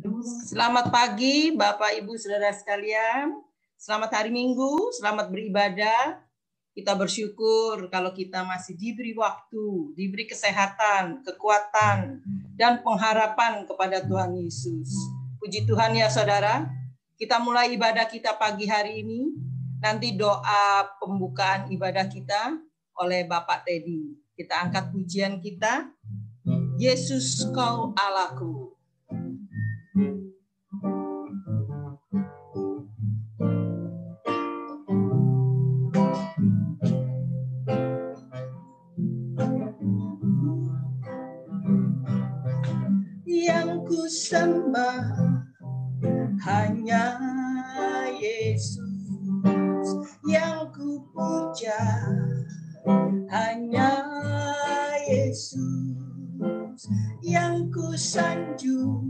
Selamat pagi Bapak Ibu Saudara sekalian. Selamat hari Minggu, selamat beribadah. Kita bersyukur kalau kita masih diberi waktu, diberi kesehatan, kekuatan, dan pengharapan kepada Tuhan Yesus. Puji Tuhan ya saudara. Kita mulai ibadah kita pagi hari ini. Nanti doa pembukaan ibadah kita oleh Bapak Teddy. Kita angkat pujian kita. Yesus kau Allahku. Yang ku sembah hanya Yesus, yang ku puja hanya Yesus, yang ku sanjung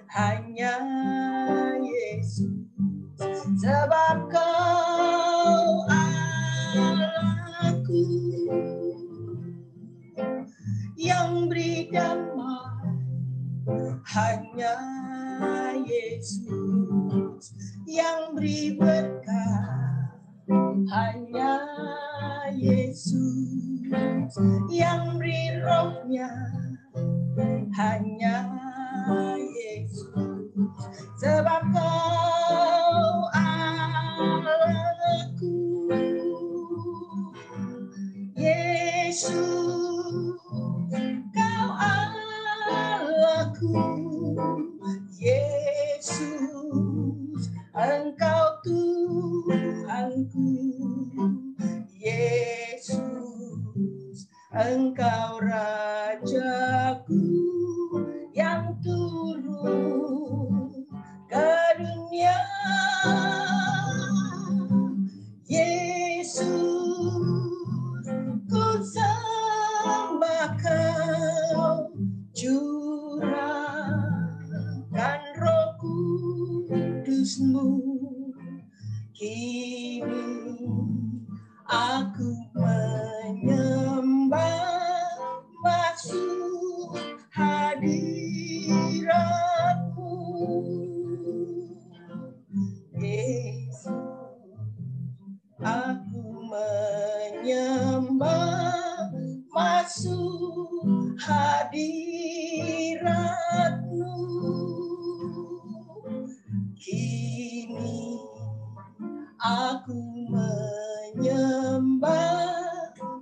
hanya Yesus, sebab kau Allahku yang beri damai hanya Yesus, yang beri berkat hanya Yesus, yang beri rohnya hanya Yesus, sebab kau Allahku. Yesus kau Allahku. Yesus engkau Tuhanku. Yesus engkau Rajaku yang turun ke dunia. Yesus ku sembah kau, curahkan Roh Kudus-Mu. Kini aku menyembah, masuk hadirat-Mu. Yesus, aku menyembah, masuk hadirat-Mu. Kini aku menyembah,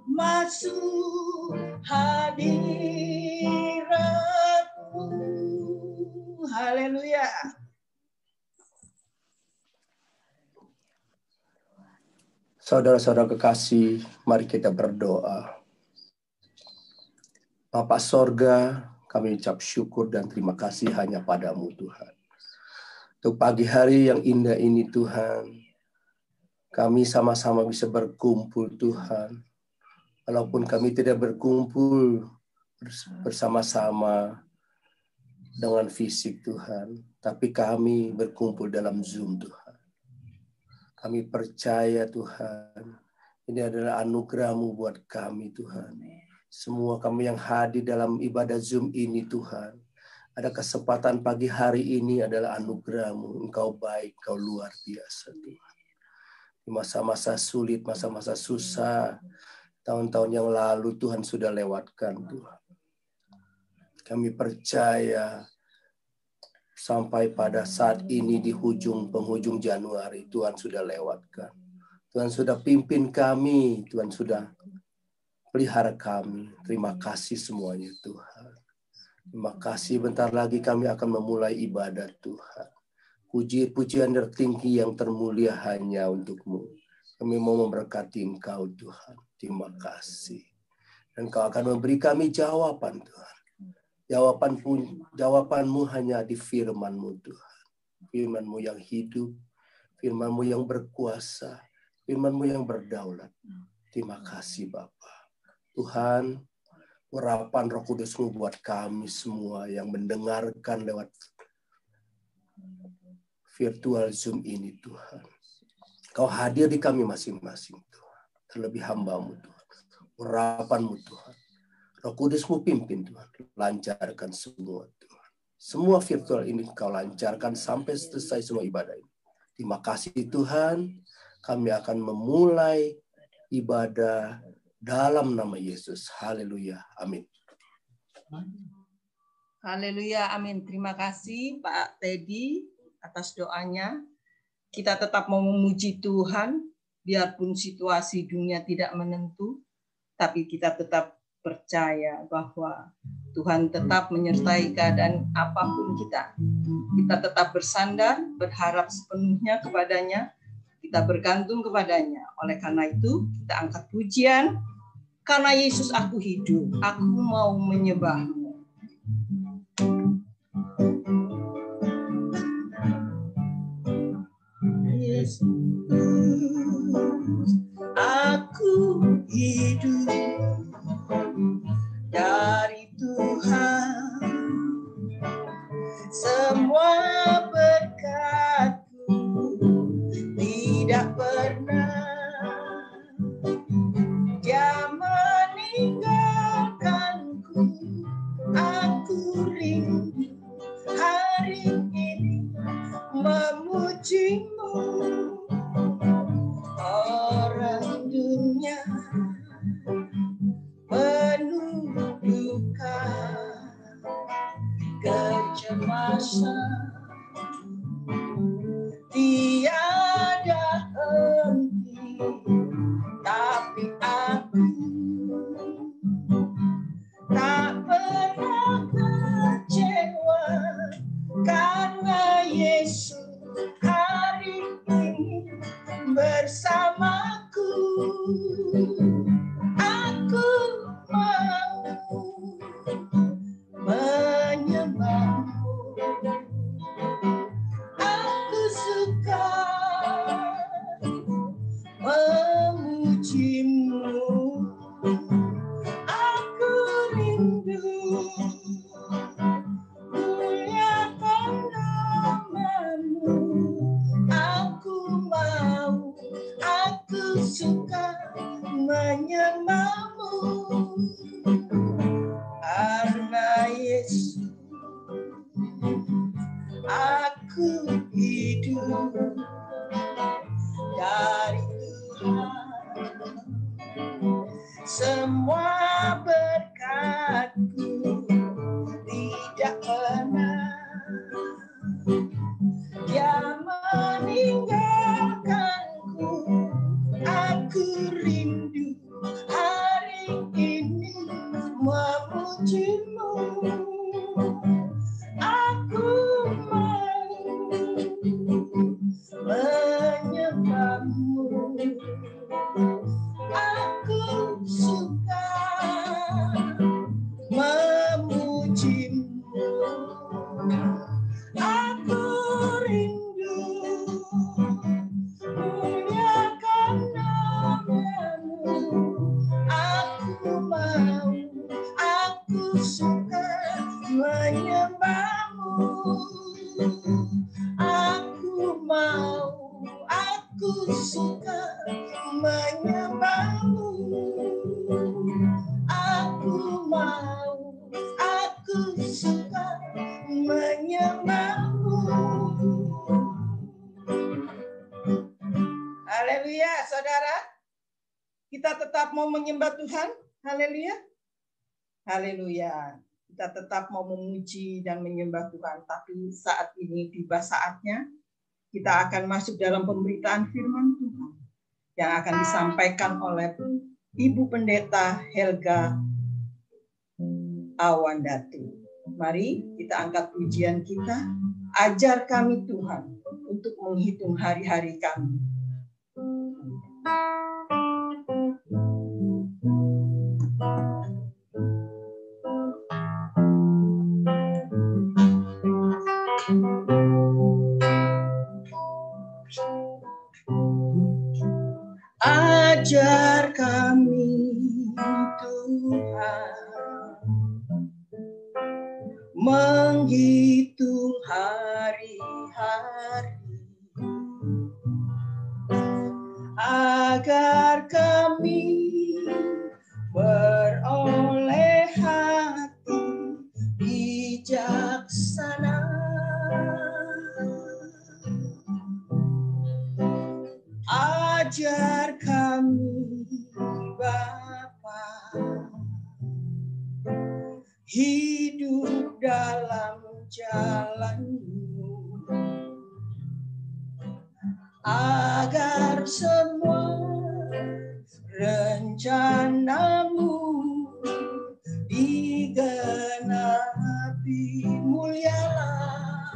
masuk hadirat-Mu. Haleluya. Saudara-saudara kekasih, mari kita berdoa. Bapa sorga, kami ucap syukur dan terima kasih hanya padamu Tuhan. Untuk pagi hari yang indah ini Tuhan, kami sama-sama bisa berkumpul Tuhan. Walaupun kami tidak berkumpul bersama-sama dengan fisik Tuhan, tapi kami berkumpul dalam Zoom Tuhan. Kami percaya Tuhan, ini adalah anugerah-Mu buat kami Tuhan. Semua kami yang hadir dalam ibadah Zoom ini Tuhan, ada kesempatan pagi hari ini adalah anugerah-Mu. Engkau baik, Engkau luar biasa Tuhan. Di masa-masa sulit, masa-masa susah, tahun-tahun yang lalu Tuhan sudah lewatkan Tuhan. Kami percaya sampai pada saat ini di penghujung Januari, Tuhan sudah lewatkan. Tuhan sudah pimpin kami, Tuhan sudah pelihara kami. Terima kasih semuanya Tuhan. Terima kasih, bentar lagi kami akan memulai ibadah Tuhan. Puji-pujian tertinggi yang termulia hanya untuk-Mu. Kami mau memberkati Engkau Tuhan. Terima kasih. Dan Engkau akan memberi kami jawaban Tuhan. Jawaban-Mu hanya di firman-Mu Tuhan. Firman-Mu yang hidup, firman-Mu yang berkuasa, firman-Mu yang berdaulat. Terima kasih Bapa. Tuhan, urapan Roh Kudus-Mu buat kami semua yang mendengarkan lewat virtual Zoom ini Tuhan. Kau hadir di kami masing-masing Tuhan. Terlebih hamba-Mu Tuhan. Urapan-Mu Tuhan. Roh Kudus-Mu pimpin Tuhan. Lancarkan semua Tuhan. semua virtual ini Kau lancarkan sampai selesai semua ibadah ini. Terima kasih Tuhan, kami akan memulai ibadah dalam nama Yesus. Haleluya. Amin. Haleluya. Amin. Terima kasih Pak Teddy atas doanya. Kita tetap mau memuji Tuhan, biarpun situasi dunia tidak menentu, tapi kita tetap percaya bahwa Tuhan tetap menyertai keadaan apapun kita. Kita tetap bersandar, berharap sepenuhnya kepadanya, kita bergantung kepadanya. Oleh karena itu, kita angkat pujian. Karena Yesus aku hidup, aku mau menyembah-Mu. Yesus, aku hidup dari Tuhan, semua berkat-Ku tidak pernah Dia meninggalkanku. Aku rindu hari ini memuji-Mu. Orang dunia penuh duka, kecemasan, tiada henti, tapi aku tak pernah kecewa, karena Yesus hari ini bersamaku. Aku mau menyembah-Mu. Aku suka memuji-Mu. Aku rindu muliakan nama-Mu. Aku mau, aku suka menyembah-Mu. Karena Yesus aku hidup dari Tuhan, semua berkat-Ku tidak pernah Dia meninggalkanku. Aku rindu hari ini memuji-Mu. Aku mau menyembah-Mu. Aku suka memuji-Mu. Aku rindu muliakan nama-Mu. Aku mau, aku suka menyembah-Mu. Aku mau, aku suka menyembah-Mu. Aku mau, aku suka menyembah-Mu. Haleluya, saudara. Kita tetap mau menyembah Tuhan. Haleluya. Haleluya. Kita tetap mau memuji dan menyembah Tuhan. Tapi saat ini tiba saatnya kita akan masuk dalam pemberitaan firman Tuhan yang akan disampaikan oleh Ibu Pendeta Helga Awandatu. Mari kita angkat pujian kita. Ajar kami Tuhan untuk menghitung hari-hari kami. Ajar kami Tuhan menghitung hari-hari, agar kami beroleh hati bijak bijaksana. Ajar kami Bapa, hidup dalam jalan-Mu, agar semua rencana-Mu digenapi. Mulialah,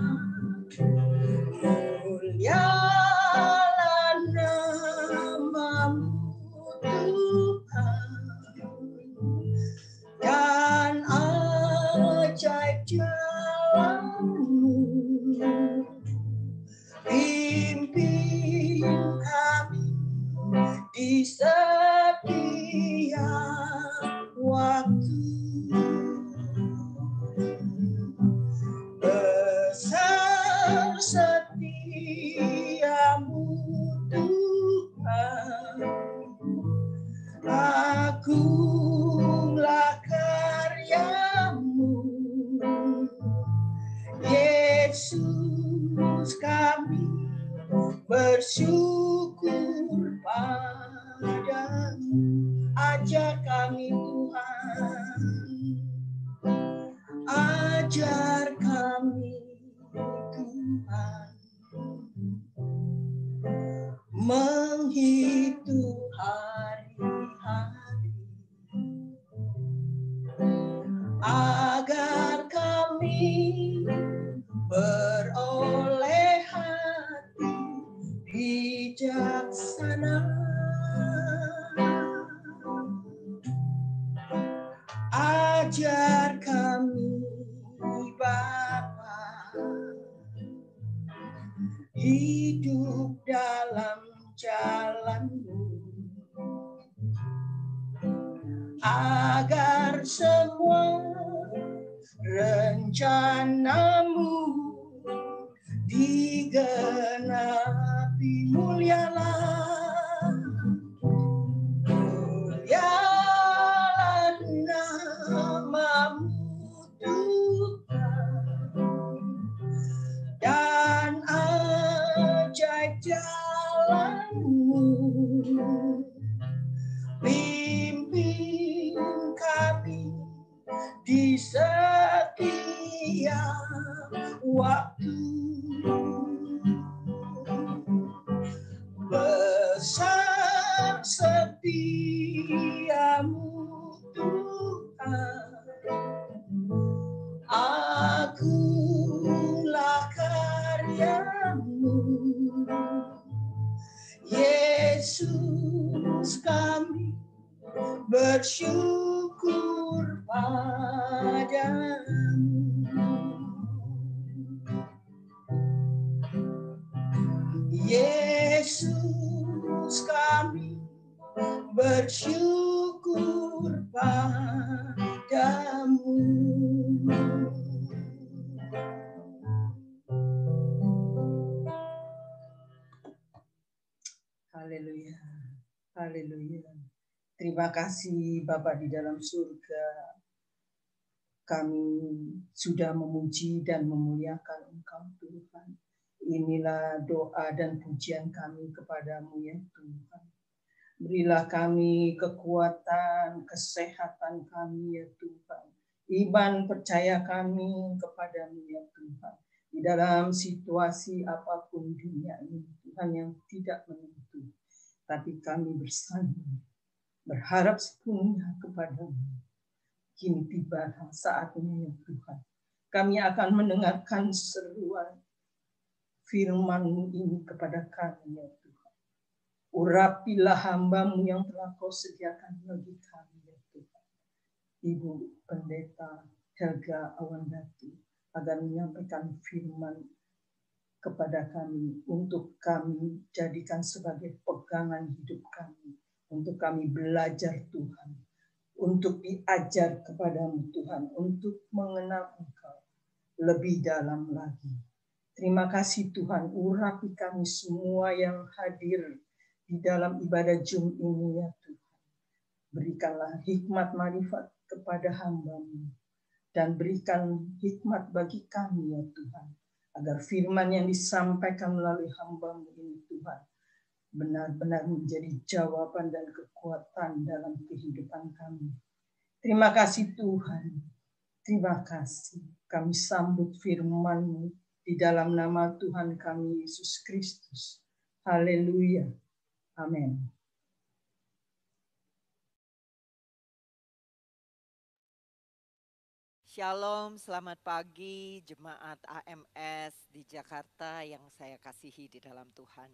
mulialah nama-Mu Tuhan, dan ajaib jalan-Mu. Pimpin kami di setiap waktu. Besar setiamu Tuhan, agunglah karya-Mu. Yesus, kami bersyukur padamu. Ajar kami Tuhan, ajar kami Tuhan, menghitung hari-hari, agar kami beroleh hati bijaksana. Ajar kami Bapa, hidup dalam jalan-Mu, agar semua rencana-Mu digenapi. Mulialah, mulialah nama-Mu Tuhan, dan ajaib jalan-Mu. Pimpin kami di setiap waktu. Besar setiamu Tuhan, agunglah karya-Mu. Yesus, kami bersyukur padamu. Yesus, kami bersyukur padamu. Haleluya, haleluya. Terima kasih Bapa di dalam surga. Kami sudah memuji dan memuliakan Engkau Tuhan. Inilah doa dan pujian kami kepadamu ya Tuhan. Berilah kami kekuatan, kesehatan kami ya Tuhan. Iman percaya kami kepadamu ya Tuhan. Di dalam situasi apapun dunia ini Tuhan yang tidak menentu. Tapi kami bersandar, berharap sepenuhnya kepadamu. Kini tiba saatnya ya Tuhan. Kami akan mendengarkan seruan firman-Mu ini kepada kami ya Tuhan. Urapilah hamba-Mu yang telah Kau sediakan bagi kami ya Tuhan. Ibu Pendeta Helga Awandati agar menyampaikan firman kepada kami untuk kami jadikan sebagai pegangan hidup kami. Untuk kami belajar Tuhan. Untuk diajar kepadamu Tuhan. Untuk mengenal Engkau lebih dalam lagi. Terima kasih Tuhan, urapi kami semua yang hadir di dalam ibadah Jum ini ya Tuhan. Berikanlah hikmat marifat kepada hamba-Mu. dan berikan hikmat bagi kami ya Tuhan, agar firman yang disampaikan melalui hamba-Mu ini Tuhan benar-benar menjadi jawaban dan kekuatan dalam kehidupan kami. Terima kasih Tuhan, terima kasih. Kami sambut firman-Mu di dalam nama Tuhan kami Yesus Kristus. Haleluya. Amin. Shalom, selamat pagi jemaat AMS di Jakarta yang saya kasihi di dalam Tuhan.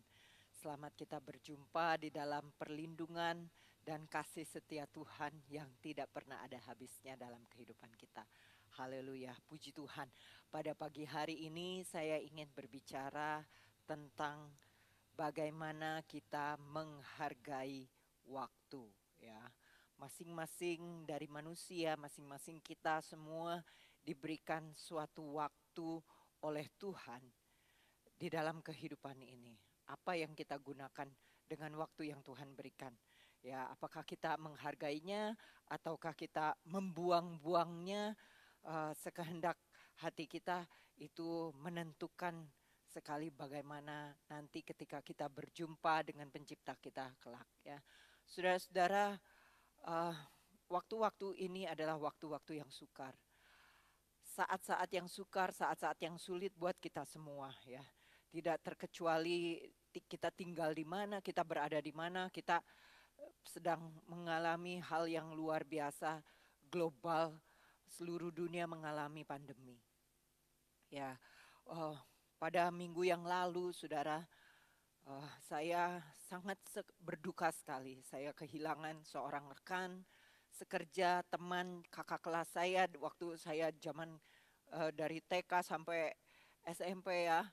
Selamat kita berjumpa di dalam perlindungan dan kasih setia Tuhan yang tidak pernah ada habisnya dalam kehidupan kita. Haleluya, puji Tuhan. Pada pagi hari ini saya ingin berbicara tentang bagaimana kita menghargai waktu, ya. Masing-masing dari manusia, masing-masing kita semua diberikan suatu waktu oleh Tuhan di dalam kehidupan ini. Apa yang kita gunakan dengan waktu yang Tuhan berikan? Ya, apakah kita menghargainya ataukah kita membuang-buangnya? Sekehendak hati kita itu menentukan sekali bagaimana nanti ketika kita berjumpa dengan pencipta kita kelak, ya. Saudara-saudara, waktu-waktu ini adalah waktu-waktu yang sukar. Saat-saat yang sukar, saat-saat yang sulit buat kita semua, ya. Tidak terkecuali kita tinggal di mana, kita berada di mana, kita sedang mengalami hal yang luar biasa, global, seluruh dunia mengalami pandemi. Ya, pada minggu yang lalu, saudara, saya sangat berduka sekali. Saya kehilangan seorang rekan, sekerja, teman, kakak kelas saya waktu saya zaman dari TK sampai SMP, ya.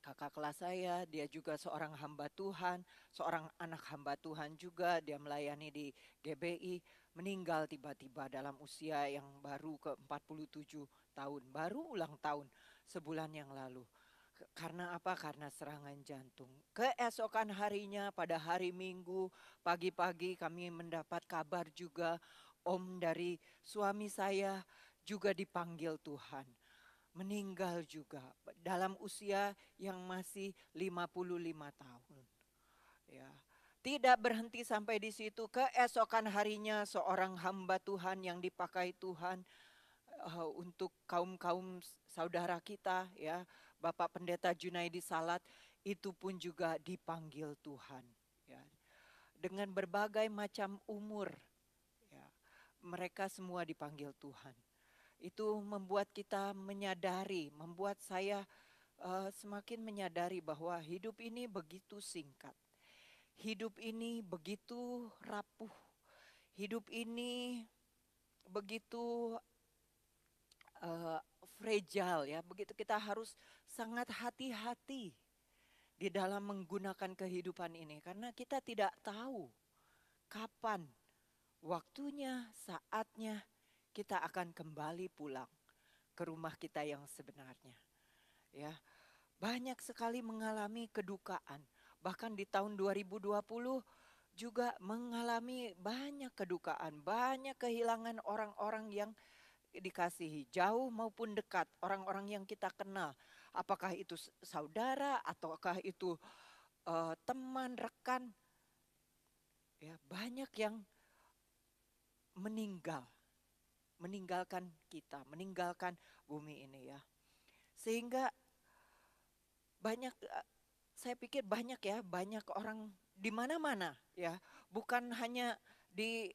Kakak kelas saya, dia juga seorang hamba Tuhan, seorang anak hamba Tuhan juga, dia melayani di GBI, meninggal tiba-tiba dalam usia yang baru ke 47 tahun, baru ulang tahun sebulan yang lalu. Karena apa? Karena serangan jantung. Keesokan harinya pada hari Minggu pagi-pagi kami mendapat kabar juga om dari suami saya juga dipanggil Tuhan. Meninggal juga dalam usia yang masih 55 tahun. Ya. Tidak berhenti sampai di situ, keesokan harinya seorang hamba Tuhan yang dipakai Tuhan untuk kaum-kaum saudara kita, ya, Bapak Pendeta Junaidi Salat, itu pun juga dipanggil Tuhan, ya. Dengan berbagai macam umur, ya, mereka semua dipanggil Tuhan. Itu membuat kita menyadari, membuat saya semakin menyadari bahwa hidup ini begitu singkat. Hidup ini begitu rapuh. Hidup ini begitu fragile, ya. Begitu kita harus sangat hati-hati di dalam menggunakan kehidupan ini. Karena kita tidak tahu kapan waktunya, saatnya kita akan kembali pulang ke rumah kita yang sebenarnya, ya. Banyak sekali mengalami kedukaan. Bahkan di tahun 2020 juga mengalami banyak kedukaan, banyak kehilangan orang-orang yang dikasihi, jauh maupun dekat, orang-orang yang kita kenal. Apakah itu saudara ataukah itu teman, rekan, ya, banyak yang meninggalkan kita, meninggalkan bumi ini, ya. Sehingga banyak, saya pikir banyak, ya, banyak orang di mana-mana, ya. Bukan hanya di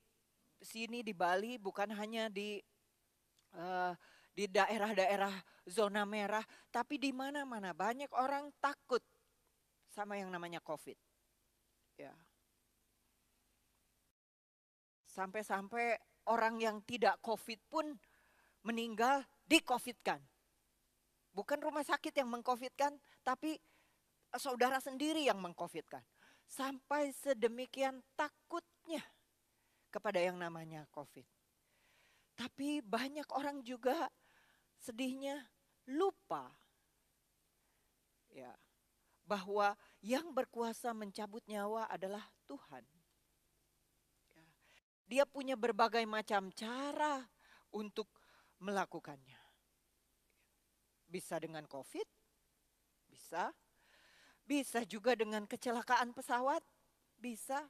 sini di Bali, bukan hanya di daerah-daerah zona merah, tapi di mana-mana banyak orang takut sama yang namanya COVID, ya. Sampai-sampai orang yang tidak COVID pun meninggal di-COVID-kan. Bukan rumah sakit yang meng-COVID-kan, tapi saudara sendiri yang meng-COVID-kan. Sampai sedemikian takutnya kepada yang namanya COVID. Tapi banyak orang juga sedihnya lupa, ya, bahwa yang berkuasa mencabut nyawa adalah Tuhan. Ya. Dia punya berbagai macam cara untuk melakukannya. Bisa dengan COVID, bisa juga dengan kecelakaan pesawat, bisa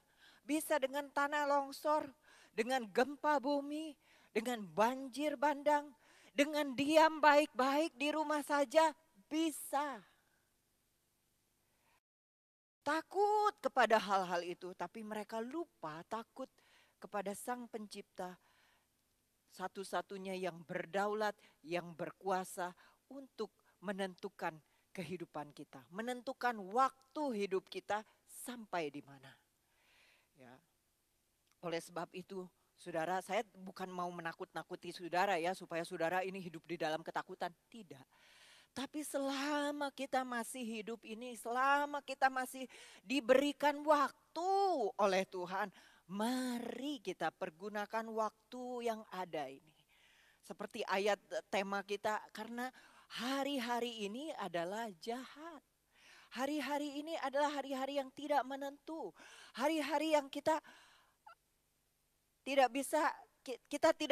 dengan tanah longsor, dengan gempa bumi, dengan banjir bandang, dengan diam baik-baik di rumah saja, bisa. Takut kepada hal-hal itu, tapi mereka lupa takut kepada Sang Pencipta, satu-satunya yang berdaulat, yang berkuasa untuk menentukan kehidupan kita, menentukan waktu hidup kita sampai di mana. Ya. Oleh sebab itu, saudara, saya bukan mau menakut-nakuti saudara ya, supaya saudara ini hidup di dalam ketakutan, tidak. Tapi selama kita masih hidup ini, selama kita masih diberikan waktu oleh Tuhan, mari kita pergunakan waktu yang ada ini. Seperti ayat tema kita, karena hari-hari ini adalah jahat. Hari-hari ini adalah hari-hari yang tidak menentu. Hari-hari yang kita tidak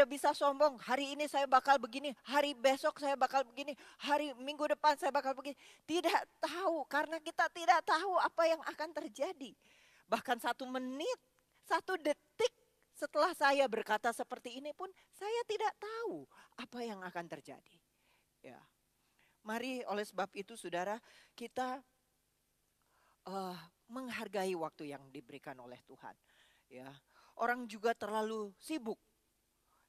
bisa sombong. Hari ini saya bakal begini, hari besok saya bakal begini, hari minggu depan saya bakal begini. Tidak tahu, karena kita tidak tahu apa yang akan terjadi. Bahkan 1 menit, 1 detik setelah saya berkata seperti ini pun saya tidak tahu apa yang akan terjadi. Ya. Mari oleh sebab itu saudara, kita menghargai waktu yang diberikan oleh Tuhan. Ya. Orang juga terlalu sibuk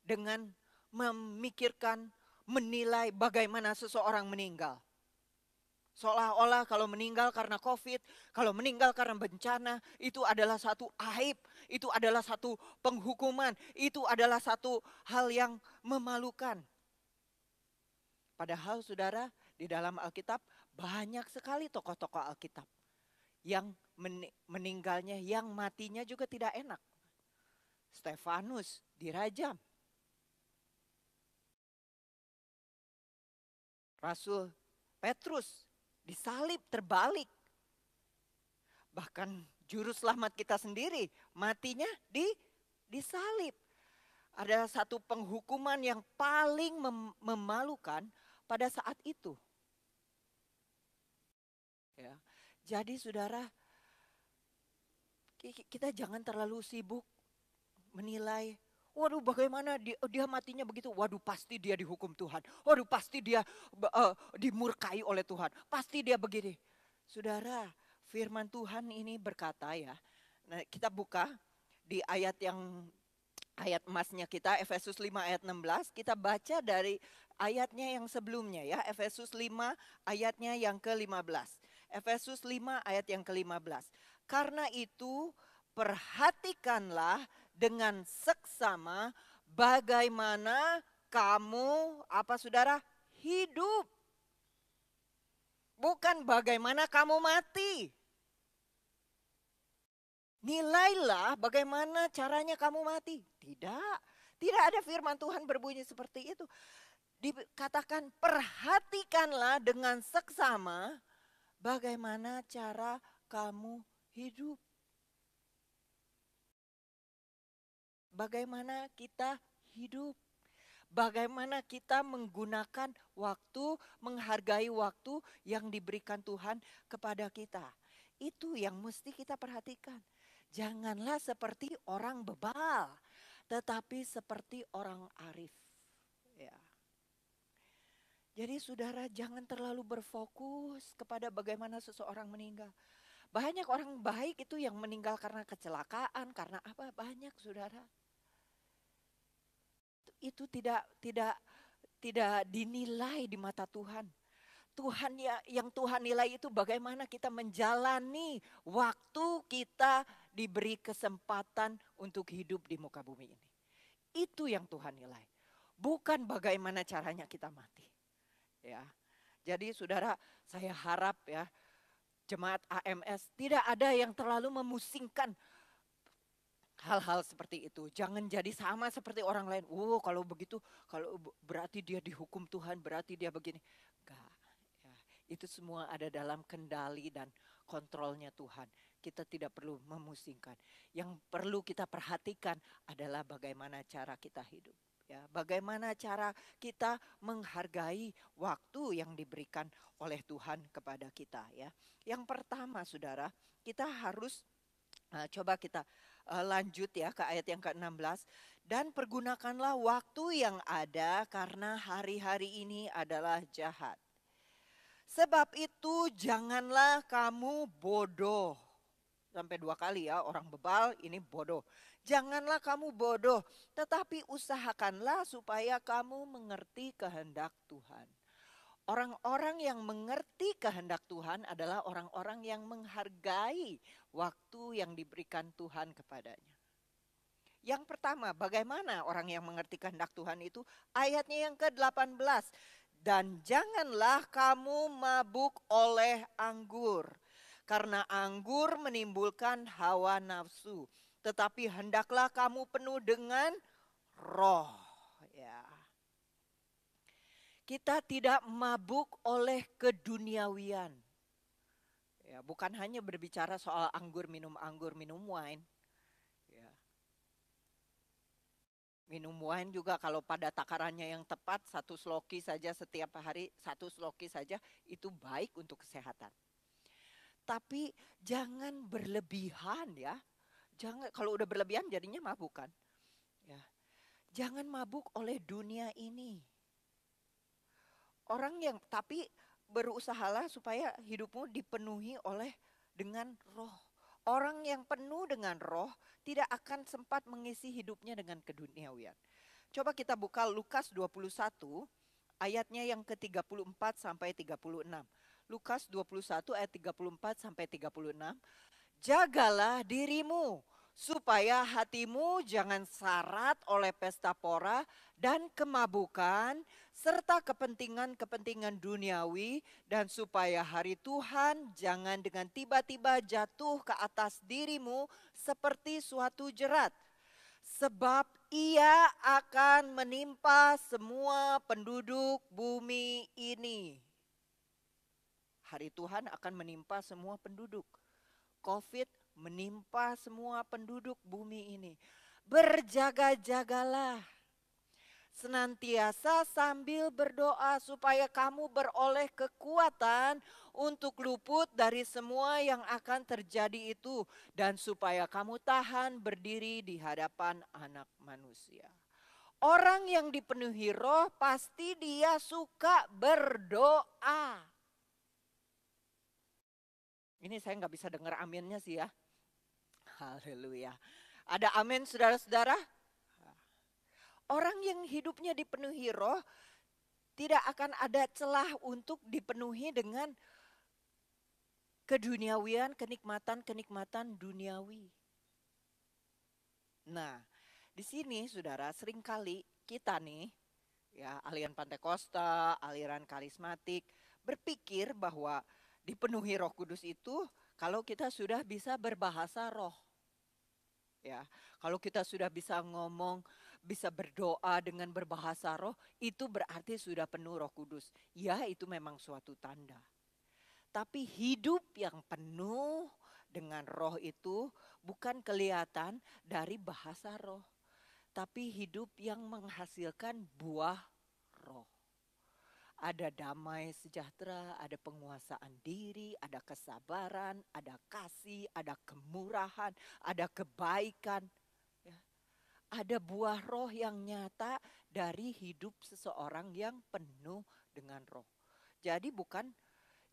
dengan memikirkan, menilai bagaimana seseorang meninggal. Seolah-olah kalau meninggal karena COVID, kalau meninggal karena bencana, itu adalah satu aib, itu adalah satu penghukuman, itu adalah satu hal yang memalukan. Padahal saudara, di dalam Alkitab banyak sekali tokoh-tokoh Alkitab yang meninggalnya, yang matinya juga tidak enak. Stefanus dirajam. Rasul Petrus disalib terbalik. Bahkan juru selamat kita sendiri matinya disalib. Ada satu penghukuman yang paling memalukan pada saat itu. Ya. Jadi saudara, kita jangan terlalu sibuk menilai, waduh bagaimana dia matinya begitu, waduh pasti dia dihukum Tuhan, waduh pasti dia dimurkai oleh Tuhan, pasti dia begini. Saudara, firman Tuhan ini berkata ya, nah, kita buka di ayat emasnya kita, Efesus 5 ayat 16, kita baca dari ayatnya yang sebelumnya ya, Efesus 5 ayatnya yang ke-15. Efesus 5 ayat yang ke-15. Karena itu perhatikanlah dengan seksama bagaimana kamu, apa saudara, hidup. Bukan bagaimana kamu mati. Nilailah bagaimana caranya kamu mati. Tidak ada firman Tuhan berbunyi seperti itu. Dikatakan perhatikanlah dengan seksama bagaimana cara kamu hidup. Bagaimana kita hidup. Bagaimana kita menggunakan waktu, menghargai waktu yang diberikan Tuhan kepada kita. Itu yang mesti kita perhatikan. Janganlah seperti orang bebal, tetapi seperti orang arif. Ya. Jadi saudara, jangan terlalu berfokus kepada bagaimana seseorang meninggal. Banyak orang baik itu yang meninggal karena kecelakaan, karena apa? Banyak saudara. Itu tidak dinilai di mata Tuhan. Tuhan yang Tuhan nilai itu bagaimana kita menjalani waktu kita diberi kesempatan untuk hidup di muka bumi ini. Itu yang Tuhan nilai. Bukan bagaimana caranya kita mati. Ya. Jadi saudara, saya harap ya jemaat AMS tidak ada yang terlalu memusingkan hal-hal seperti itu. Jangan jadi sama seperti orang lain. Oh, kalau begitu, kalau berarti dia dihukum Tuhan, berarti dia begini. Enggak. Ya, itu semua ada dalam kendali dan kontrolnya Tuhan. Kita tidak perlu memusingkan. Yang perlu kita perhatikan adalah bagaimana cara kita hidup. Ya, bagaimana cara kita menghargai waktu yang diberikan oleh Tuhan kepada kita ya. Yang pertama Saudara, kita harus coba kita lanjut ya ke ayat yang ke-16. Dan pergunakanlah waktu yang ada karena hari-hari ini adalah jahat. Sebab itu janganlah kamu bodoh. Sampai 2 kali ya, orang bebal ini bodoh. Janganlah kamu bodoh, tetapi usahakanlah supaya kamu mengerti kehendak Tuhan. Orang-orang yang mengerti kehendak Tuhan adalah orang-orang yang menghargai waktu yang diberikan Tuhan kepadanya. Yang pertama, bagaimana orang yang mengerti kehendak Tuhan itu? Ayatnya yang ke-18. Dan janganlah kamu mabuk oleh anggur, karena anggur menimbulkan hawa nafsu. Tetapi hendaklah kamu penuh dengan roh. Ya. Kita tidak mabuk oleh keduniawian. Ya, bukan hanya berbicara soal anggur, minum wine. Ya. Minum wine juga kalau pada takarannya yang tepat, 1 sloki saja setiap hari, 1 sloki saja itu baik untuk kesehatan. Tapi jangan berlebihan ya. Jangan, kalau udah berlebihan jadinya mabuk kan. Ya. Jangan mabuk oleh dunia ini. Orang yang tapi berusahalah supaya hidupmu dipenuhi oleh dengan roh. Orang yang penuh dengan roh tidak akan sempat mengisi hidupnya dengan keduniawian. Coba kita buka Lukas 21 ayatnya yang ke-34 sampai 36. Lukas 21 ayat 34 sampai 36. Jagalah dirimu supaya hatimu jangan syarat oleh pesta pora dan kemabukan serta kepentingan-kepentingan duniawi, dan supaya hari Tuhan jangan dengan tiba-tiba jatuh ke atas dirimu seperti suatu jerat. Sebab ia akan menimpa semua penduduk bumi ini. Hari Tuhan akan menimpa semua penduduk. COVID menimpa semua penduduk bumi ini. Berjaga-jagalah. Senantiasa sambil berdoa supaya kamu beroleh kekuatan untuk luput dari semua yang akan terjadi itu. Dan supaya kamu tahan berdiri di hadapan Anak Manusia. Orang yang dipenuhi roh pasti dia suka berdoa. Ini saya nggak bisa dengar aminnya sih ya. Haleluya. Ada amin saudara-saudara? Orang yang hidupnya dipenuhi roh tidak akan ada celah untuk dipenuhi dengan keduniawian, kenikmatan duniawi. Nah, di sini saudara seringkali kita nih, ya aliran Pantekosta, aliran karismatik, berpikir bahwa dipenuhi Roh Kudus itu kalau kita sudah bisa berbahasa roh. Ya, kalau kita sudah bisa ngomong, bisa berdoa dengan berbahasa roh, itu berarti sudah penuh Roh Kudus. Ya, itu memang suatu tanda. Tapi hidup yang penuh dengan roh itu bukan kelihatan dari bahasa roh, tapi hidup yang menghasilkan buah roh. Ada damai sejahtera, ada penguasaan diri, ada kesabaran, ada kasih, ada kemurahan, ada kebaikan. Ya. Ada buah roh yang nyata dari hidup seseorang yang penuh dengan roh. Jadi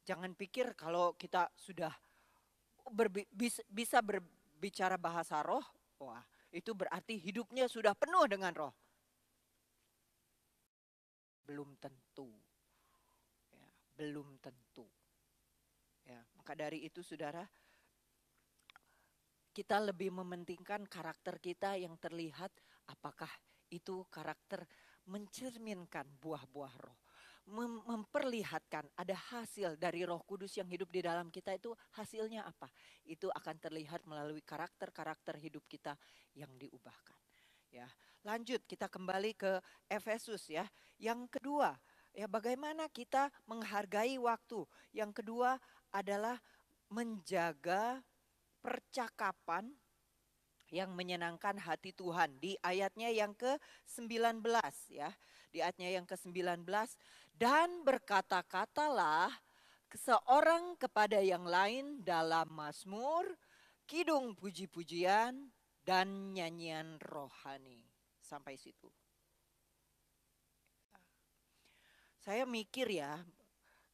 jangan pikir kalau kita sudah bisa berbicara bahasa roh, wah itu berarti hidupnya sudah penuh dengan roh. Belum tentu. Belum tentu. Ya, maka dari itu saudara, kita lebih mementingkan karakter kita yang terlihat, apakah itu karakter mencerminkan buah-buah roh. Memperlihatkan ada hasil dari Roh Kudus yang hidup di dalam kita, itu hasilnya apa? Itu akan terlihat melalui karakter-karakter hidup kita yang diubahkan. Ya, lanjut kita kembali ke Efesus ya. Yang kedua, ya, bagaimana kita menghargai waktu. Yang kedua adalah menjaga percakapan yang menyenangkan hati Tuhan. Di ayatnya yang ke-19 ya. Di ayatnya yang ke-19, dan berkata-katalah seorang kepada yang lain dalam mazmur, kidung puji-pujian, dan nyanyian rohani. Sampai situ. Saya mikir ya,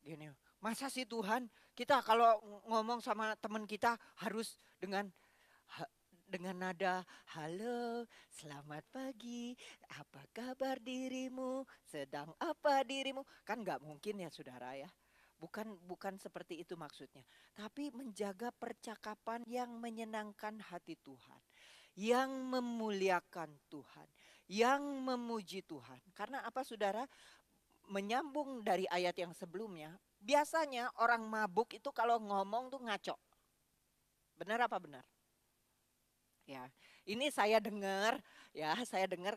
gini, masa sih Tuhan kita kalau ngomong sama teman kita harus dengan nada, halo, selamat pagi, apa kabar dirimu, sedang apa dirimu. Kan nggak mungkin ya saudara ya. Bukan seperti itu maksudnya. Tapi menjaga percakapan yang menyenangkan hati Tuhan. Yang memuliakan Tuhan. Yang memuji Tuhan. Karena apa saudara? Menyambung dari ayat yang sebelumnya. Biasanya orang mabuk itu kalau ngomong tuh ngaco. Benar apa benar? Ya, ini saya dengar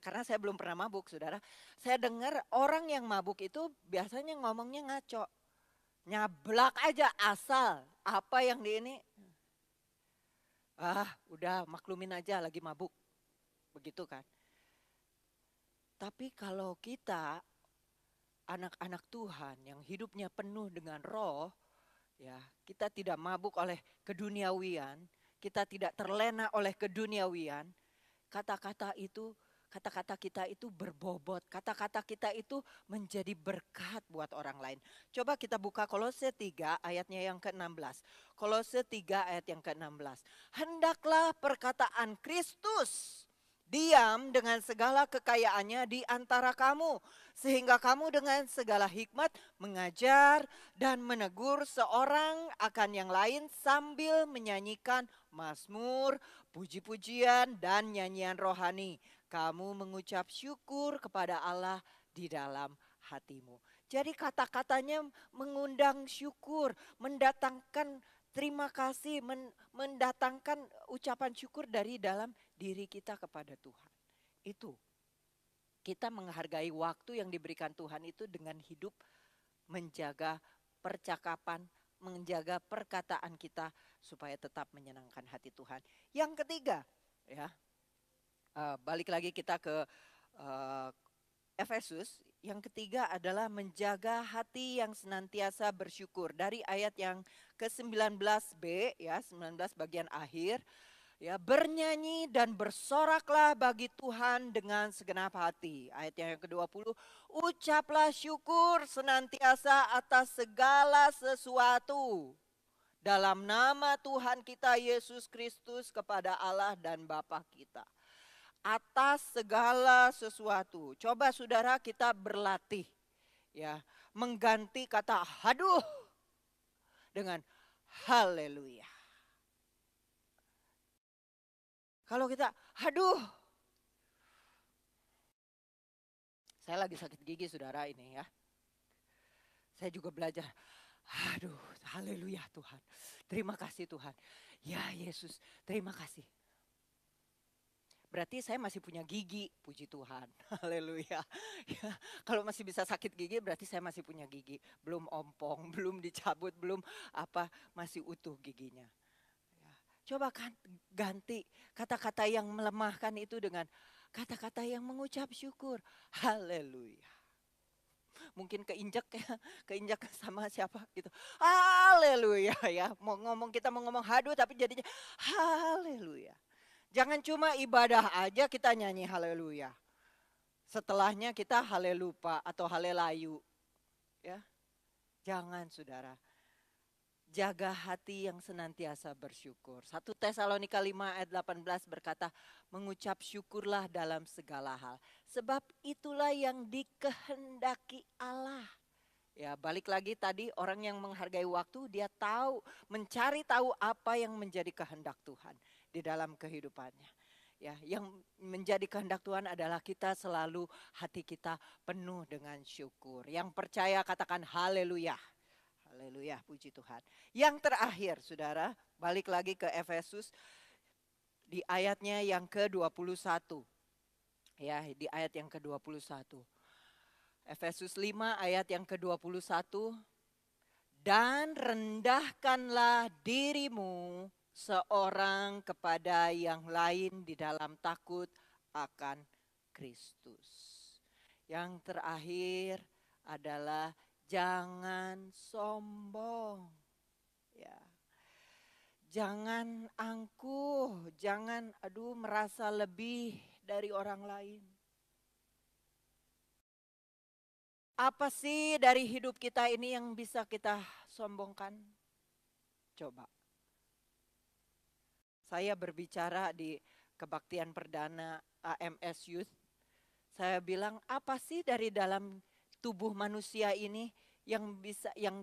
karena saya belum pernah mabuk, saudara. Saya dengar orang yang mabuk itu biasanya ngomongnya ngaco, nyablak aja asal apa yang di ini, udah maklumin aja lagi mabuk, begitu kan. Tapi kalau kita anak-anak Tuhan yang hidupnya penuh dengan roh, ya kita tidak mabuk oleh keduniawian. Kita tidak terlena oleh keduniawian, kata-kata kita itu berbobot, kata-kata kita itu menjadi berkat buat orang lain. Coba kita buka Kolose 3 ayatnya yang ke-16. Kolose 3 ayat yang ke-16. Hendaklah perkataan Kristus diam dengan segala kekayaannya di antara kamu, sehingga kamu dengan segala hikmat mengajar dan menegur seorang akan yang lain sambil menyanyikan mazmur, puji-pujian, dan nyanyian rohani. Kamu mengucap syukur kepada Allah di dalam hatimu. Jadi kata-katanya mengundang syukur, mendatangkan terima kasih, mendatangkan ucapan syukur dari dalam diri kita kepada Tuhan. Itu kita menghargai waktu yang diberikan Tuhan itu dengan hidup menjaga percakapan, menjaga perkataan kita supaya tetap menyenangkan hati Tuhan. Yang ketiga, ya, balik lagi kita ke Efesus. Yang ketiga adalah menjaga hati yang senantiasa bersyukur. Dari ayat yang ke-19b, ya, 19 bagian akhir, ya, bernyanyi dan bersoraklah bagi Tuhan dengan segenap hati. Ayat yang ke-20, ucaplah syukur senantiasa atas segala sesuatu dalam nama Tuhan kita Yesus Kristus kepada Allah dan Bapa kita. Atas segala sesuatu. Coba saudara kita berlatih, ya, mengganti kata haduh dengan haleluya. Kalau kita haduh, saya lagi sakit gigi saudara ini ya. Saya juga belajar, aduh haleluya Tuhan. Terima kasih Tuhan. Ya Yesus terima kasih. Berarti saya masih punya gigi, puji Tuhan. Haleluya. Ya, kalau masih bisa sakit gigi berarti saya masih punya gigi. Belum ompong, belum dicabut, belum apa, masih utuh giginya. Ya. Coba kan ganti kata-kata yang melemahkan itu dengan kata-kata yang mengucap syukur. Haleluya. Mungkin keinjak ya, keinjak sama siapa gitu. Haleluya ya. Kita mau ngomong haduh tapi jadinya haleluya. Jangan cuma ibadah aja kita nyanyi haleluya. Setelahnya kita halelupa atau halelayu. Ya. Jangan saudara. Jaga hati yang senantiasa bersyukur. 1 Tesalonika 5 ayat 18 berkata, mengucap syukurlah dalam segala hal. Sebab itulah yang dikehendaki Allah. Ya, balik lagi tadi orang yang menghargai waktu, dia tahu, mencari tahu apa yang menjadi kehendak Tuhan di dalam kehidupannya. Ya, yang menjadi kehendak Tuhan adalah kita selalu hati kita penuh dengan syukur. Yang percaya katakan haleluya. Haleluya, puji Tuhan. Yang terakhir, saudara, balik lagi ke Efesus di ayatnya yang ke-21. Ya, di ayat yang ke-21. Efesus 5 ayat yang ke-21. Dan rendahkanlah dirimu seorang kepada yang lain di dalam takut akan Kristus. Yang terakhir adalah jangan sombong. Ya. Jangan angkuh, jangan merasa lebih dari orang lain. Apa sih dari hidup kita ini yang bisa kita sombongkan? Coba. Saya berbicara di kebaktian perdana AMS Youth. Saya bilang, apa sih dari dalam tubuh manusia ini yang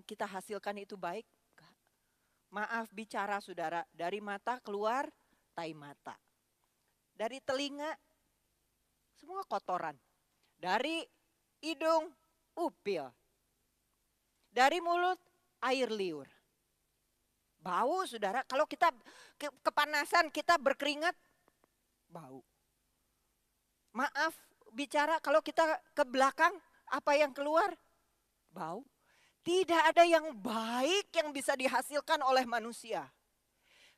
kita hasilkan itu baik? Maaf bicara saudara, dari mata keluar tai mata. Dari telinga semua kotoran. Dari hidung upil. Dari mulut air liur. Bau saudara, kalau kita kepanasan kita berkeringat, bau. Maaf bicara, kalau kita ke belakang apa yang keluar? Bau. Tidak ada yang baik yang bisa dihasilkan oleh manusia.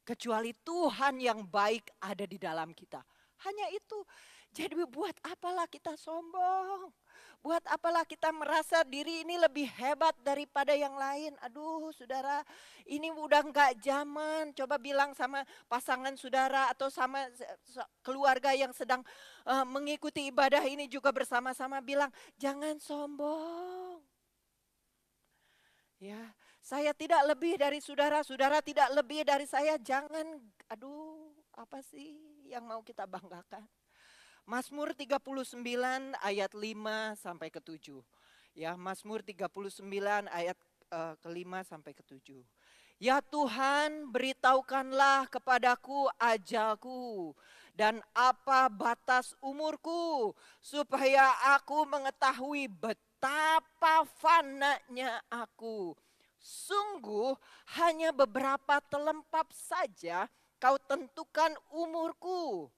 Kecuali Tuhan yang baik ada di dalam kita. Hanya itu. Jadi buat apalah kita sombong? Buat apalah kita merasa diri ini lebih hebat daripada yang lain? Aduh saudara, ini udah enggak zaman. Coba bilang sama pasangan saudara atau sama keluarga yang sedang mengikuti ibadah ini juga bersama-sama, bilang jangan sombong. Ya, saya tidak lebih dari saudara, saudara tidak lebih dari saya. Jangan, apa sih yang mau kita banggakan? Mazmur 39 ayat 5 sampai ke 7. Ya, Mazmur 39 ayat ke-5 sampai ke-7. Ya Tuhan, beritahukanlah kepadaku ajalku dan apa batas umurku, supaya aku mengetahui betapa fananya aku. Sungguh hanya beberapa telempap saja kau tentukan umurku.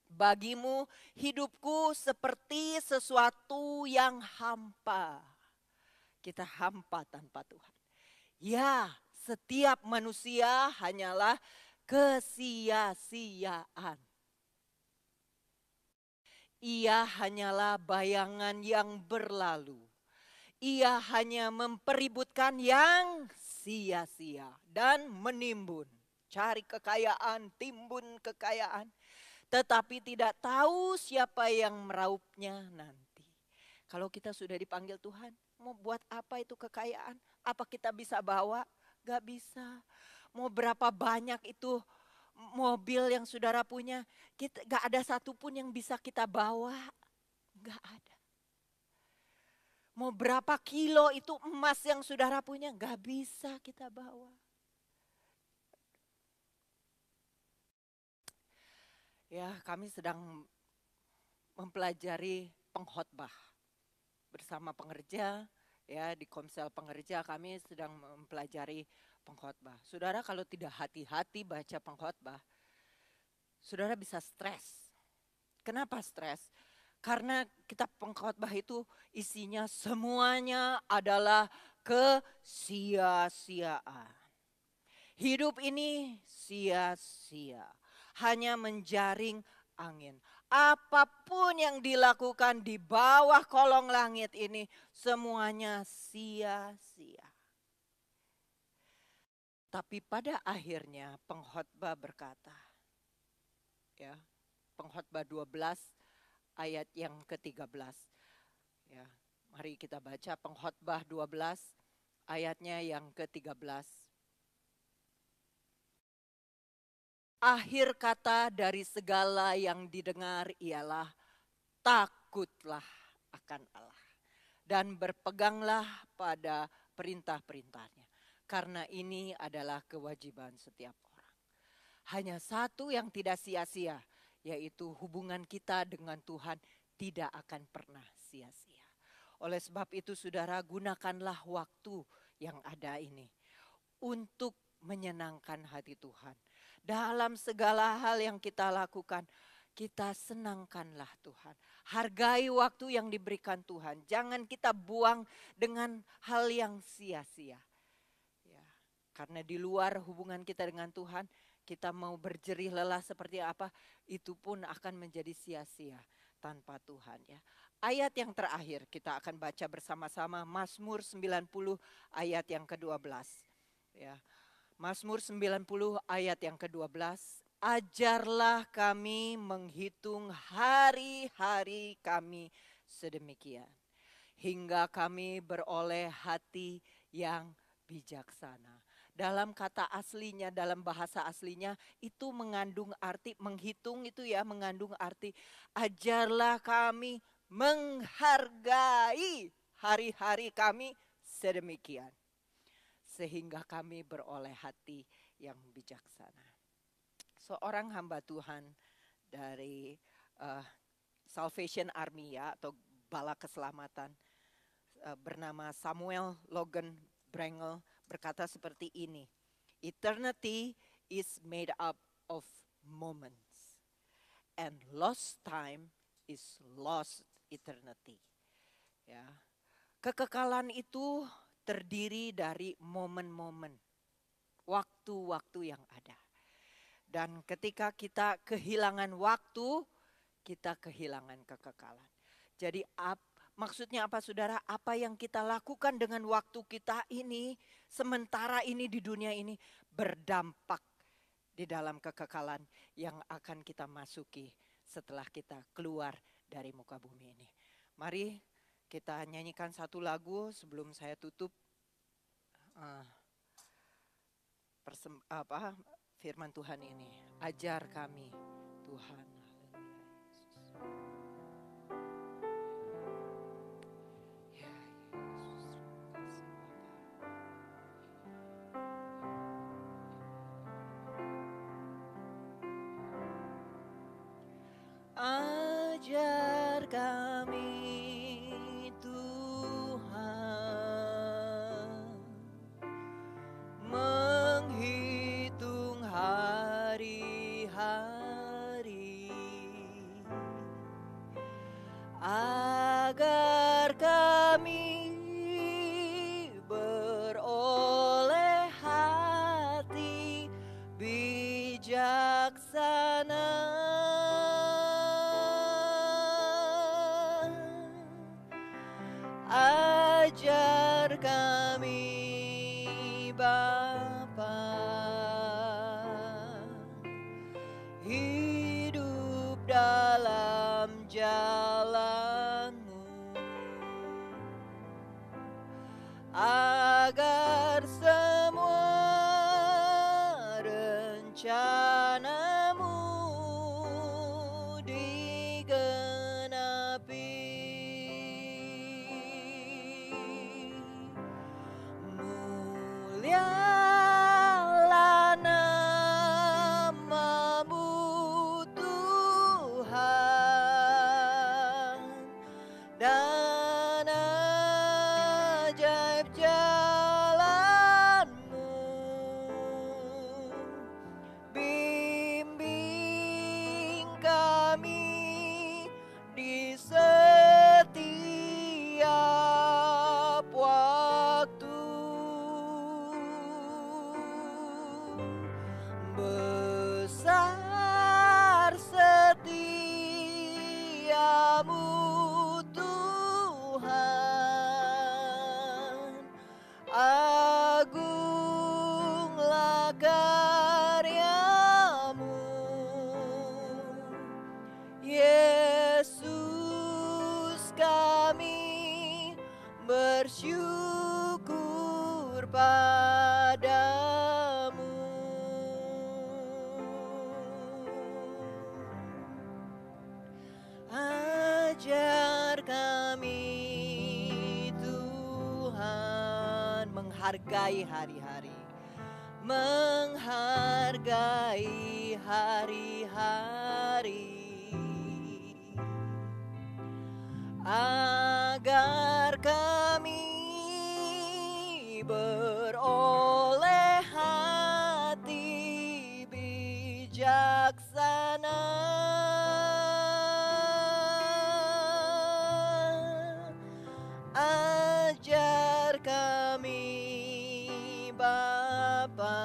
Bagimu hidupku seperti sesuatu yang hampa. Kita hampa tanpa Tuhan. Ya, setiap manusia hanyalah kesia-siaan. Ia hanyalah bayangan yang berlalu. Ia hanya mempeributkan yang sia-sia dan menimbun. Cari kekayaan, timbun kekayaan. Tetapi tidak tahu siapa yang meraupnya nanti. Kalau kita sudah dipanggil Tuhan, mau buat apa itu kekayaan? Apa kita bisa bawa? Gak bisa. Mau berapa banyak itu mobil yang saudara punya, gak ada satupun yang bisa kita bawa. Gak ada. Mau berapa kilo itu emas yang saudara punya, gak bisa kita bawa. Ya, kami sedang mempelajari pengkhotbah bersama pengerja, ya di Komsel pengerja kami sedang mempelajari pengkhotbah. Saudara kalau tidak hati-hati baca pengkhotbah, saudara bisa stres. Kenapa stres? Karena kitab pengkhotbah itu isinya semuanya adalah kesia-siaan. Hidup ini sia-sia. Hanya menjaring angin. Apapun yang dilakukan di bawah kolong langit ini semuanya sia-sia. Tapi pada akhirnya pengkhotbah berkata, ya, pengkhotbah 12 ayat yang ke-13. Ya, mari kita baca pengkhotbah 12 ayatnya yang ke-13. Akhir kata dari segala yang didengar ialah takutlah akan Allah dan berpeganglah pada perintah-perintahnya. Karena ini adalah kewajiban setiap orang. Hanya satu yang tidak sia-sia, yaitu hubungan kita dengan Tuhan tidak akan pernah sia-sia. Oleh sebab itu saudara, gunakanlah waktu yang ada ini untuk menyenangkan hati Tuhan. Dalam segala hal yang kita lakukan, kita senangkanlah Tuhan. Hargai waktu yang diberikan Tuhan. Jangan kita buang dengan hal yang sia-sia. Ya, karena di luar hubungan kita dengan Tuhan, kita mau berjerih lelah seperti apa, itu pun akan menjadi sia-sia tanpa Tuhan ya. Ayat yang terakhir kita akan baca bersama-sama Mazmur 90 ayat yang ke-12 ya. Mazmur 90 ayat yang ke-12. Ajarlah kami menghitung hari-hari kami sedemikian, hingga kami beroleh hati yang bijaksana. Dalam kata aslinya, dalam bahasa aslinya itu mengandung arti, menghitung itu ya mengandung arti ajarlah kami menghargai hari-hari kami sedemikian, sehingga kami beroleh hati yang bijaksana. Seorang hamba Tuhan dari Salvation Army ya, atau Bala Keselamatan, bernama Samuel Logan Brengel berkata seperti ini. Eternity is made up of moments, and lost time is lost eternity. Ya, kekekalan itu terdiri dari momen-momen, waktu-waktu yang ada. Dan ketika kita kehilangan waktu, kita kehilangan kekekalan. Jadi maksudnya apa saudara? Apa yang kita lakukan dengan waktu kita ini, sementara ini di dunia ini, berdampak di dalam kekekalan yang akan kita masuki setelah kita keluar dari muka bumi ini. Mari kita nyanyikan satu lagu sebelum saya tutup firman Tuhan ini. Ajar kami Tuhan. Ajar kami Tuhan menghitung hari-hari, agar kami beroleh hati bijaksana. Ajar kami Bapa, hidup dalam jalan-Mu, agar semua rencana-Mu digenapi. Mulialah nama-Mu Tuhan, dan ajaib jalan-Mu. Bimbing kami di setiap waktu. Besar setiamu Tuhan, agunglah karya-Mu. Yesus, kami bersyukur padamu. Ajar kami Tuhan menghargai hari-hari, menghargai hari-hari, agar kami beroleh hati bijaksana. Ajar kami Bapa,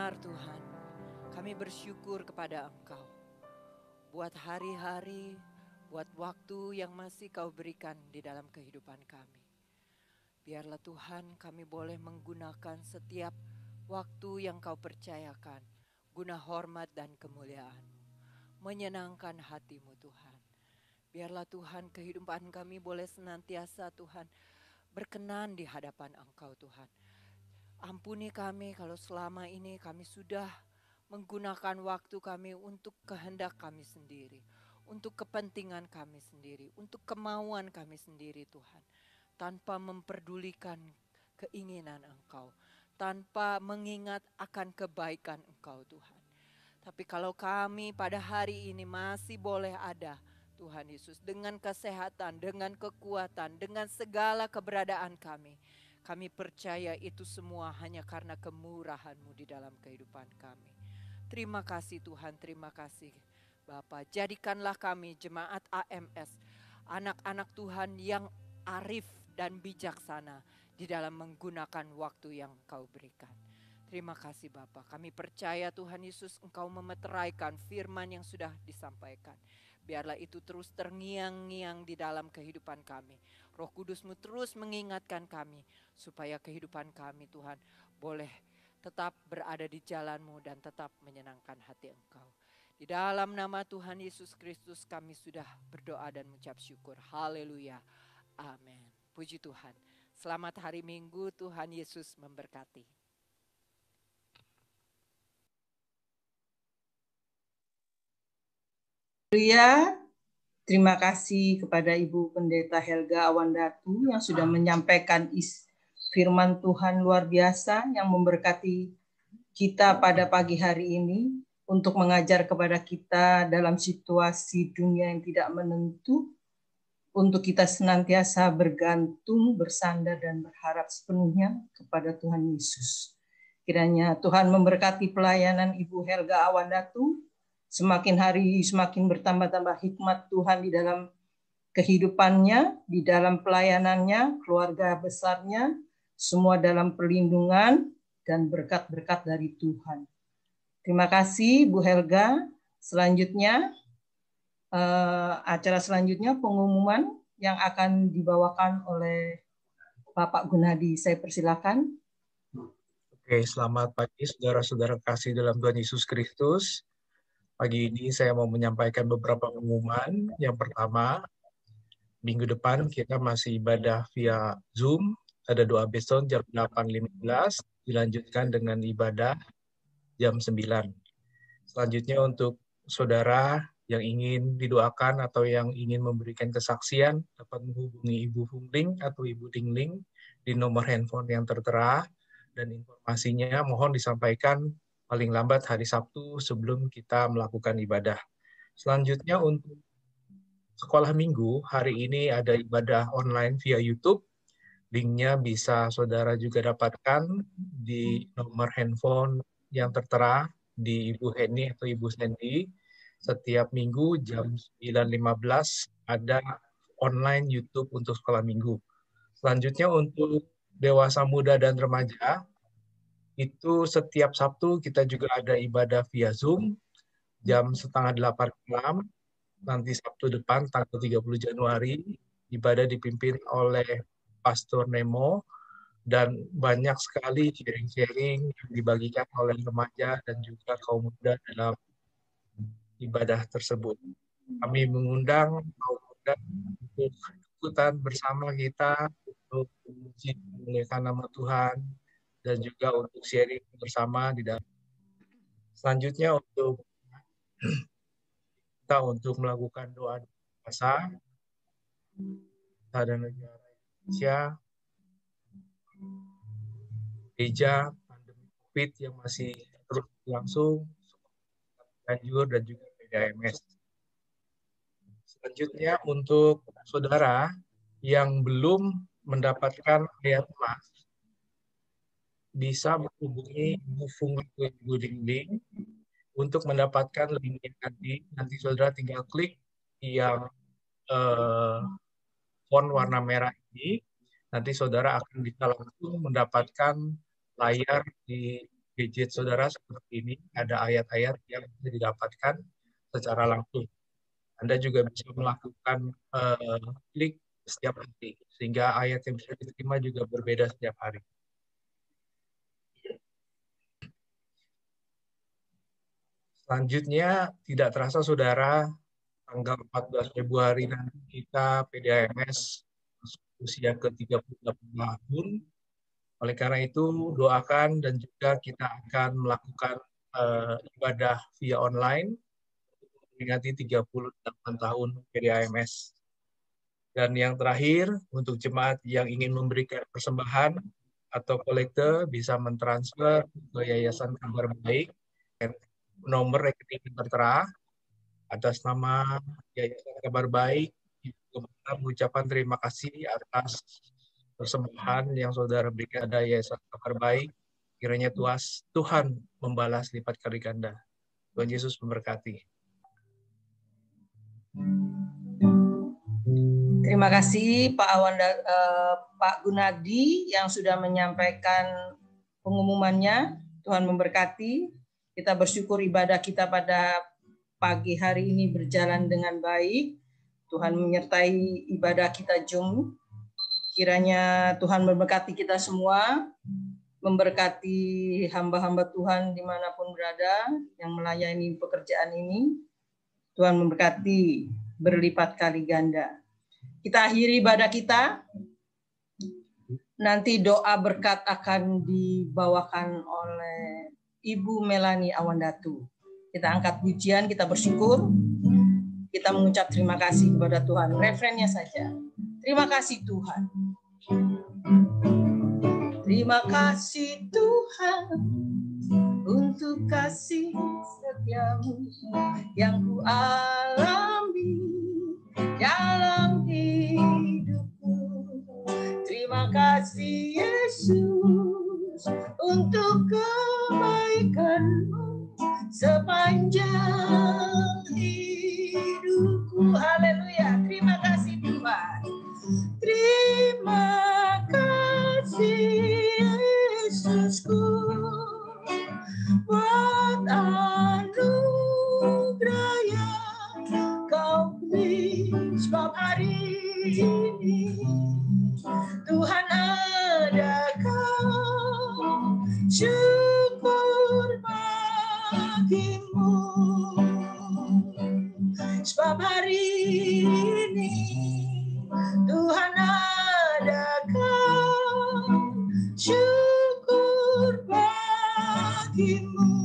benar Tuhan, kami bersyukur kepada Engkau. Buat hari-hari, buat waktu yang masih Kau berikan di dalam kehidupan kami. Biarlah Tuhan kami boleh menggunakan setiap waktu yang Kau percayakan, guna hormat dan kemuliaan, menyenangkan hati-Mu Tuhan. Biarlah Tuhan kehidupan kami boleh senantiasa Tuhan berkenan di hadapan Engkau Tuhan. Ampuni kami kalau selama ini kami sudah menggunakan waktu kami untuk kehendak kami sendiri, untuk kepentingan kami sendiri, untuk kemauan kami sendiri Tuhan. Tanpa memperdulikan keinginan Engkau, tanpa mengingat akan kebaikan Engkau Tuhan. Tapi kalau kami pada hari ini masih boleh ada Tuhan Yesus, dengan kesehatan, dengan kekuatan, dengan segala keberadaan kami percaya itu semua hanya karena kemurahan-Mu di dalam kehidupan kami. Terima kasih Tuhan, terima kasih Bapa. Jadikanlah kami jemaat AMS, anak-anak Tuhan yang arif dan bijaksana di dalam menggunakan waktu yang Kau berikan. Terima kasih Bapa. Kami percaya Tuhan Yesus Engkau memeteraikan firman yang sudah disampaikan. Biarlah itu terus terngiang-ngiang di dalam kehidupan kami. Roh Kudus-Mu terus mengingatkan kami supaya kehidupan kami Tuhan boleh tetap berada di jalan-Mu dan tetap menyenangkan hati Engkau. Di dalam nama Tuhan Yesus Kristus kami sudah berdoa dan mengucap syukur. Haleluya. Amin. Puji Tuhan. Selamat hari Minggu, Tuhan Yesus memberkati. Haleluya. Terima kasih kepada Ibu Pendeta Helga Awandatu yang sudah menyampaikan firman Tuhan luar biasa yang memberkati kita pada pagi hari ini untuk mengajar kepada kita dalam situasi dunia yang tidak menentu, untuk kita senantiasa bergantung, bersandar, dan berharap sepenuhnya kepada Tuhan Yesus. Kiranya Tuhan memberkati pelayanan Ibu Helga Awandatu, semakin hari semakin bertambah-tambah hikmat Tuhan di dalam kehidupannya, di dalam pelayanannya, keluarga besarnya, semua dalam perlindungan dan berkat-berkat dari Tuhan. Terima kasih Bu Helga. Selanjutnya, acara selanjutnya pengumuman yang akan dibawakan oleh Bapak Gunadi. Saya persilakan. Oke, selamat pagi saudara-saudara kasih dalam Tuhan Yesus Kristus. Pagi ini saya mau menyampaikan beberapa pengumuman. Yang pertama, minggu depan kita masih ibadah via Zoom. Ada doa beson jam 8.15, dilanjutkan dengan ibadah jam 9. Selanjutnya untuk saudara yang ingin didoakan atau yang ingin memberikan kesaksian, dapat menghubungi Ibu Fungling atau Ibu Dingling di nomor handphone yang tertera, dan informasinya mohon disampaikan paling lambat hari Sabtu sebelum kita melakukan ibadah. Selanjutnya untuk sekolah minggu, hari ini ada ibadah online via YouTube. Linknya bisa saudara juga dapatkan di nomor handphone yang tertera di Ibu Heni atau Ibu Sandy. Setiap minggu jam 9.15 ada online YouTube untuk sekolah minggu. Selanjutnya untuk dewasa muda dan remaja, itu setiap Sabtu kita juga ada ibadah via Zoom jam 7:30 malam. Nanti Sabtu depan tanggal 30 Januari ibadah dipimpin oleh Pastor Nemo, dan banyak sekali sharing-sharing yang dibagikan oleh remaja dan juga kaum muda dalam ibadah tersebut. Kami mengundang kaum muda untuk ikutan bersama kita untuk memuji memuliakan nama Tuhan dan juga untuk sharing bersama di dalam. Selanjutnya untuk kita untuk melakukan doa puasa dan negara Indonesia, gereja pandemi COVID yang masih terus berlangsung, Cianjur dan juga PDAMS. Selanjutnya untuk saudara yang belum mendapatkan ayat emas, bisa menghubungi Ibu Fungli Ibu Dingling untuk mendapatkan lebih banyak. Nanti saudara tinggal klik yang font warna merah ini, nanti saudara akan bisa langsung mendapatkan layar di gadget saudara seperti ini, ada ayat-ayat yang bisa didapatkan secara langsung. Anda juga bisa melakukan klik setiap hari, sehingga ayat yang bisa diterima juga berbeda setiap hari. Selanjutnya, tidak terasa saudara, tanggal 14 Februari nanti kita PDAMS usia ke-38 tahun. Oleh karena itu, doakan dan juga kita akan melakukan ibadah via online memperingati 38 tahun PDAMS. Dan yang terakhir, untuk jemaat yang ingin memberikan persembahan atau kolekte bisa mentransfer ke Yayasan Kabar Baik. Nomor rekening tertera atas nama Yayasan Kabar Baik. Kita mengucapkan terima kasih atas persembahan yang saudara berikan kepada Yayasan Kabar Baik. Kiranya Tuhan membalas lipat kali ganda. Tuhan Yesus memberkati. Terima kasih Pak Gunadi yang sudah menyampaikan pengumumannya. Tuhan memberkati. Kita bersyukur ibadah kita pada pagi hari ini berjalan dengan baik. Tuhan menyertai ibadah kita Zoom. Kiranya Tuhan memberkati kita semua, memberkati hamba-hamba Tuhan dimanapun berada yang melayani pekerjaan ini. Tuhan memberkati berlipat kali ganda. Kita akhiri ibadah kita. Nanti doa berkat akan dibawakan oleh Ibu Melani Awandatu. Kita angkat pujian, kita bersyukur. Kita mengucap terima kasih kepada Tuhan. Refrennya saja. Terima kasih Tuhan. Terima kasih Tuhan untuk kasih setiamu yang ku alami dalam hidupku. Terima kasih Yesus untuk kebaikanmu sepanjang hidupku. Haleluya. Terima kasih Tuhan. Terima kasih Yesusku buat anugerah yang kau beri. Sebab hari ini Tuhan ada kau, syukur bagimu. Sebab hari ini Tuhan ada kau, syukur bagimu.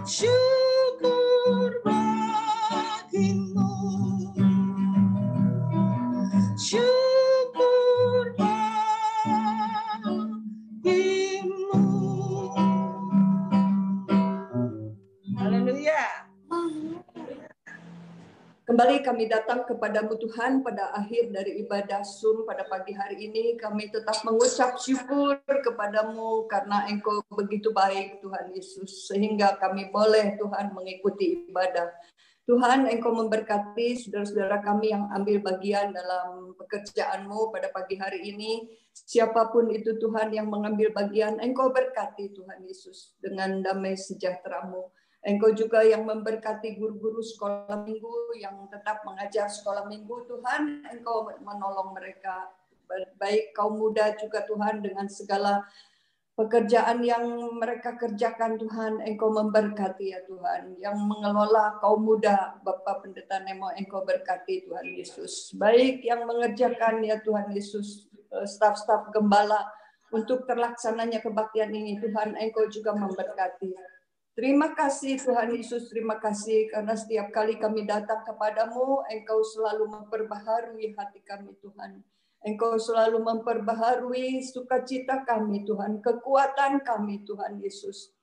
Syukur bagimu. Syukur bagimu. Haleluya. Kembali kami datang kepadamu Tuhan pada akhir dari ibadah Zoom pada pagi hari ini. Kami tetap mengucap syukur kepadamu karena Engkau begitu baik Tuhan Yesus. Sehingga kami boleh Tuhan mengikuti ibadah. Tuhan Engkau memberkati saudara-saudara kami yang ambil bagian dalam pekerjaan-Mu pada pagi hari ini. Siapapun itu Tuhan yang mengambil bagian, Engkau berkati Tuhan Yesus dengan damai sejahtera-Mu. Engkau juga yang memberkati guru-guru sekolah minggu yang tetap mengajar sekolah minggu. Tuhan, Engkau menolong mereka. Baik kaum muda juga Tuhan dengan segala pekerjaan yang mereka kerjakan Tuhan. Engkau memberkati ya Tuhan. Yang mengelola kaum muda, Bapak Pendeta Nemo, Engkau berkati Tuhan Yesus. Baik yang mengerjakan ya Tuhan Yesus, staf-staf gembala untuk terlaksananya kebaktian ini. Tuhan, Engkau juga memberkati. Terima kasih Tuhan Yesus, terima kasih karena setiap kali kami datang kepadamu, Engkau selalu memperbaharui hati kami Tuhan. Engkau selalu memperbaharui sukacita kami Tuhan, kekuatan kami Tuhan Yesus.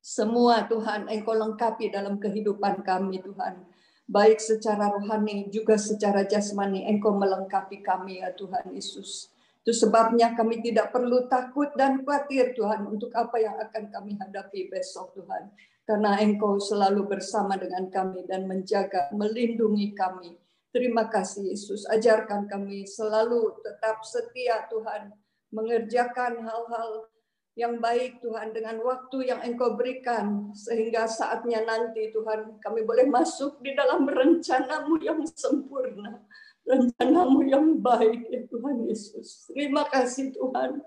Semua Tuhan Engkau lengkapi dalam kehidupan kami Tuhan. Baik secara rohani juga secara jasmani Engkau melengkapi kami ya Tuhan Yesus. Itu sebabnya kami tidak perlu takut dan khawatir Tuhan untuk apa yang akan kami hadapi besok Tuhan. Karena Engkau selalu bersama dengan kami dan menjaga, melindungi kami. Terima kasih Yesus. Ajarkan kami selalu tetap setia Tuhan. Mengerjakan hal-hal yang baik Tuhan, dengan waktu yang Engkau berikan, sehingga saatnya nanti Tuhan kami boleh masuk di dalam rencana-Mu yang sempurna, rencana-Mu yang baik ya Tuhan Yesus. Terima kasih Tuhan,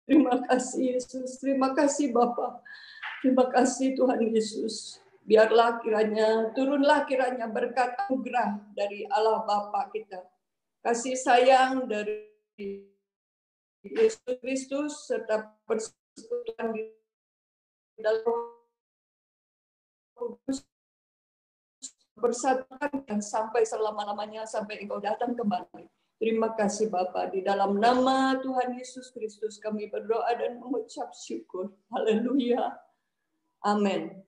terima kasih Yesus, terima kasih Bapa, terima kasih Tuhan Yesus. Biarlah kiranya, turunlah kiranya berkat anugerah dari Allah Bapa kita, kasih sayang dari Yesus Kristus, serta persekutuan di dalam Kudus bersatukan dan sampai selama-lamanya, sampai Engkau datang kembali. Terima kasih Bapa, di dalam nama Tuhan Yesus Kristus kami berdoa dan mengucap syukur. Haleluya. Amin.